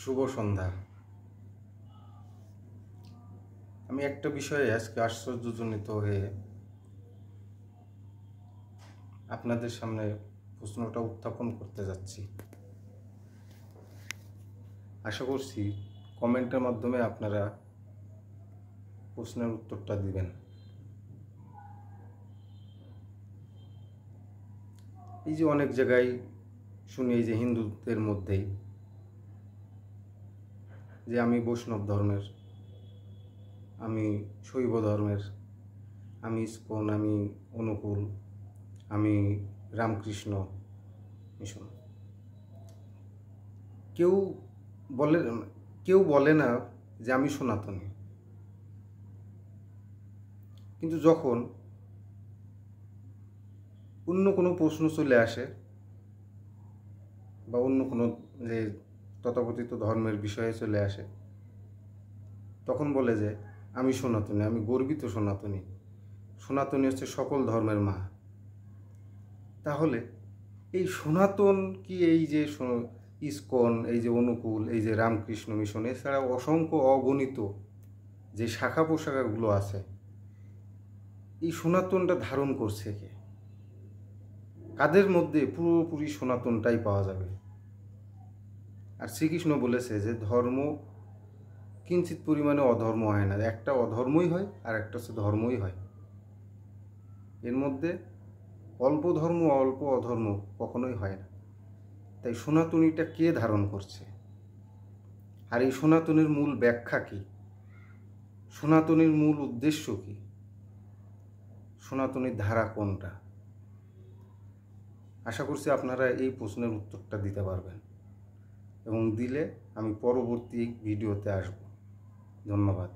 শুভ সন্ধ্যা। আমি একটা বিষয়ে আজকে আশ্চর্যজনিত হয়ে আপনাদের সামনে প্রশ্নটা উত্থাপন করতে যাচ্ছি। আশা করছি কমেন্টের মাধ্যমে আপনারা প্রশ্নের উত্তরটা দিবেন। এই যে অনেক জায়গায় শুনি, এই যে হিন্দুদের মধ্যেই, যে আমি বৈষ্ণব ধর্মের, আমি শৈব ধর্মের, আমি ইস্কন, আমি অনুকূল, আমি রামকৃষ্ণ মিশন। কেউ বলে না যে আমি সনাতনী। কিন্তু যখন অন্য কোনো প্রশ্ন চলে আসে বা অন্য কোনো যে তথাকথিত ধর্মের বিষয়ে চলে আসে, তখন বলে যে আমি সনাতনী, আমি গর্বিত সনাতনী। সনাতনী হচ্ছে সকল ধর্মের মা। তাহলে এই সনাতন কি এই যে ইস্কন, এই যে অনুকূল, এই যে রামকৃষ্ণ মিশন, এছাড়া অসংখ্য অগণিত যে শাখা প্রশাখাগুলো আছে, এই সনাতনটা ধারণ করছে কে? কাদের মধ্যে পুরোপুরি সনাতনটাই পাওয়া যাবে? আর শ্রীকৃষ্ণ বলেছে যে ধর্ম কিঞ্চিত পরিমাণে অধর্ম হয় না, একটা অধর্মই হয় আর একটা হচ্ছে ধর্মই হয়। এর মধ্যে অল্প ধর্ম অল্প অধর্ম কখনোই হয় না। তাই সনাতনীটা কে ধারণ করছে? আর এই সনাতনের মূল ব্যাখ্যা কী? সনাতনীর মূল উদ্দেশ্য কী? সনাতনীর ধারা কোনটা? আশা করছি আপনারা এই প্রশ্নের উত্তরটা দিতে পারবেন, এবং দিলে আমি পরবর্তী ভিডিওতে আসব। ধন্যবাদ।